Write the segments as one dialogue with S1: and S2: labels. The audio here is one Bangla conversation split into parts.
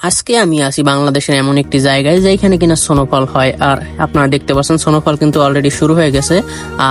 S1: আজকে আমি আছি বাংলাদেশের এমন একটি জায়গায় যেখানে কিনা স্নোফল হয়। আর আপনারা দেখতে পাচ্ছেন স্নোফল কিন্তু অলরেডি শুরু হয়ে গেছে।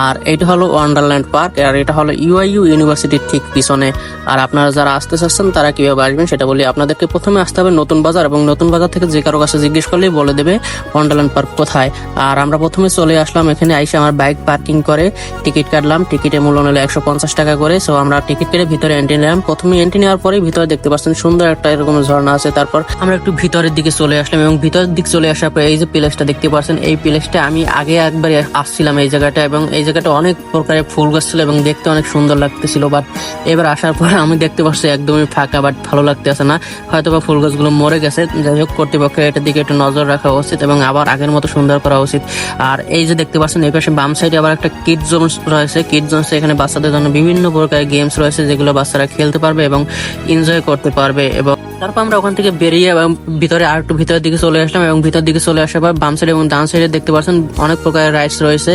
S1: আর এটা হলো ওয়ান্ডারল্যান্ড পার্ক, আর এটা হলো ইউআইইউ ইউনিভার্সিটির ঠিক পিছনে। আর আপনারা যারা আসতে চাচ্ছেন তারা কিভাবে আসবেন সেটা বলি আপনাদেরকে। প্রথমে আসতে হবে নতুন বাজার, এবং নতুন বাজার থেকে যে কারো কাছে জিজ্ঞেস করলেই বলে দেবে ওয়ান্ডারল্যান্ড পার্ক কোথায়। আর আমরা প্রথমে চলে আসলাম এখানে, আইসে আমার বাইক পার্কিং করে টিকিট কাটলাম। টিকিটের মূল্য নিল 150 টাকা করে। সো আমরা টিকিট কেটে ভিতরে এন্ট্রি নিলাম। প্রথমে এন্ট্রি নেওয়ার পরে ভিতরে দেখতে পাচ্ছেন সুন্দর একটা এরকম ঝর্ণা আছে। তারপর আমরা একটু ভিতরের দিকে চলে আসলাম, এবং ভিতরের দিকে চলে আসার পর এই যে প্লেসটা দেখতে পাচ্ছেন, এই প্লেসটা আমি আগে একবার আসছিলাম এই জায়গাটা, এবং এই জায়গাটা অনেক প্রকারের ফুল গাছ ছিল এবং দেখতে অনেক সুন্দর লাগতেছিল। বাট এবার আসার পর আমি দেখতে পাচ্ছি একদমই ফাঁকা, বাট ভালো লাগতেছে না, হয়তো বা ফুল গাছগুলো মরে গেছে। যাই হোক, কর্তৃপক্ষের এটার দিকে একটু নজর রাখা উচিত এবং আবার আগের মতো সুন্দর করা উচিত। আর এই যে দেখতে পাচ্ছেন এই পাশে বাম সাইডে আবার একটা কিড জোন রয়েছে। কিড জোনসে এখানে বাচ্চাদের জন্য বিভিন্ন প্রকারের গেমস রয়েছে যেগুলো বাচ্চারা খেলতে পারবে এবং এনজয় করতে পারবে। এবং তারপর আমরা ওখান থেকে বেরিয়ে এবং ভিতরে আর একটু ভিতরের দিকে চলে আসলাম, এবং ভিতরের দিকে চলে আসার পর বাম সাইড এবং ডান সাইডে দেখতে পাচ্ছেন অনেক প্রকারের রাইডস রয়েছে,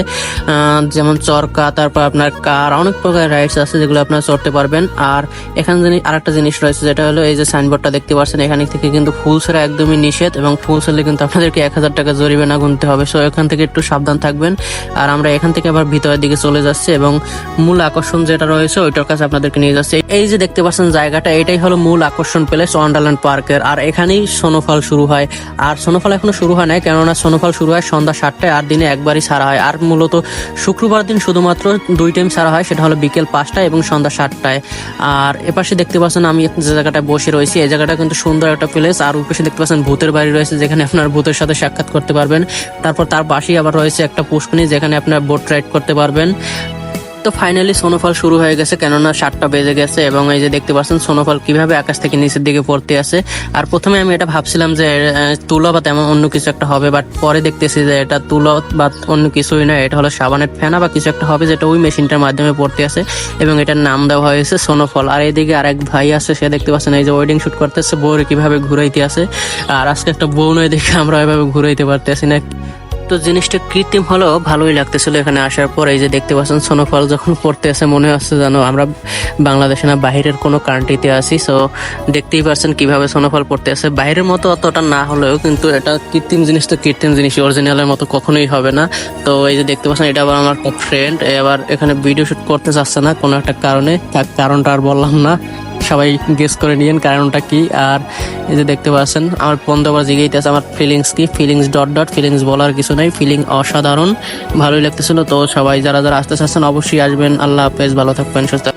S1: যেমন চরকা, তারপর আপনার কার, অনেক প্রকারের রাইডস আছে যেগুলো আপনারা চড়তে পারবেন। আর এখানে আরেকটা জিনিস রয়েছে যেটা হলো এই যে সাইনবোর্ডটা দেখতে পাচ্ছেন, এখানে থেকে কিন্তু ফুল ছাড়া একদমই নিষেধ, এবং ফুল ছাড়লে কিন্তু আপনাদেরকে 1000 টাকা জরিমানা গুনতে হবে। সো এখান থেকে একটু সাবধান থাকবেন। আর আমরা এখান থেকে আবার ভিতরের দিকে চলে যাচ্ছি, এবং মূল আকর্ষণ যেটা রয়েছে ওইটার কাছে আপনাদেরকে নিয়ে যাচ্ছে। এই যে দেখতে পাচ্ছেন জায়গাটা, এটাই হলো মূল আকর্ষণ প্লেস ওয়ান্ডারল্যান্ড পার্কের। আর এখানেই স্নোফল শুরু হয়। আর স্নোফল এখনো শুরু হয় নাই, কেননা স্নোফল শুরু হয় সন্ধ্যা 7টায়, আর দিনে একবারই ছাড়া হয়। আর মূলত শুক্রবার দিন শুধুমাত্র 2 টাইম ছাড়া হয়, সেটা হলো বিকেল 5টায় এবং সন্ধ্যা 7টায়। আর এপাশে দেখতে পাচ্ছেন আমি যে জায়গাটায় বসে রয়েছি, এই জায়গাটা কিন্তু সুন্দর একটা প্লেস। আর ওই পাশে দেখতে পাচ্ছেন ভূতের বাড়ি রয়েছে, যেখানে আপনার ভূতের সাথে সাক্ষাৎ করতে পারবেন। তারপর তার পাশেই আবার রয়েছে একটা পুষ্করিণী, যেখানে আপনার বোট রাইড করতে পারবেন। তো ফাইনালি স্নোফল শুরু হয়ে গেছে, কেননা 7টা বেজে গেছে। এবং এই যে দেখতে পাচ্ছেন স্নোফল কিভাবে আকাশ থেকে নিচের দিকে পড়তে আছে। আর প্রথমে আমি এটা ভাবছিলাম যে তুলো বা তেমন অন্য কিছু একটা হবে, বাট পরে দেখতেছি যে এটা তুলো বা অন্য কিছুই না, এটা হলো সাবানের ফেনা বা কিছু একটা হবে, যেটা ওই মেশিনটার মাধ্যমে পড়তে আছে, এবং এটার নাম দেওয়া হয়েছে স্নোফল। আর এদিকে আরেক ভাই আছে, সে দেখতে পাচ্ছেন এই যে ওয়েডিং শুট করতেছে, বউরে কিভাবে ঘুরাইতে আছে। আর আজকে একটা বউ নয় দেখে আমরা এভাবে ঘুরাইতে পারতেছি না। তো জিনিসটা কৃত্রিম হলেও ভালোই লাগতেছিল এখানে আসার পর। এই যে দেখতে পাচ্ছেন স্নোফল যখন পড়তে আছে, মনে হচ্ছে জানো আমরা বাংলাদেশে না বাহিরের কোনো কান্ট্রিতে আছি। সো দেখতেই পাচ্ছেন কিভাবে স্নোফল পড়তে আছে। বাইরের মতো অতটা না হলেও কিন্তু এটা কৃত্রিম জিনিস, তো কৃত্রিম জিনিস অরিজিনালের মতো কখনোই হবে না। তো এই যে দেখতে পাচ্ছেন এটা আবার আমার ফ্রেন্ড, এবার এখানে ভিডিও শুট করতে চাচ্ছে না কোনো একটা কারণে, তার কারণটা আর বললাম না, সবাই গেস করে নিয়েন কারণটা কি। আর এই যে দেখতে পাচ্ছেন আমার বন্ধু আবার জিজ্ঞাসা আছে আমার ফিলিংস কি, ফিলিংস ফিলিংস বলার কিছু নাই, ফিলিং অসাধারণ, ভালোই লাগতেছিল। তো সবাই যারা যারা আসতে চাচ্ছেন অবশ্যই আসবেন। আল্লাহ হাফেজ, ভালো থাকবেন, সুস্থ।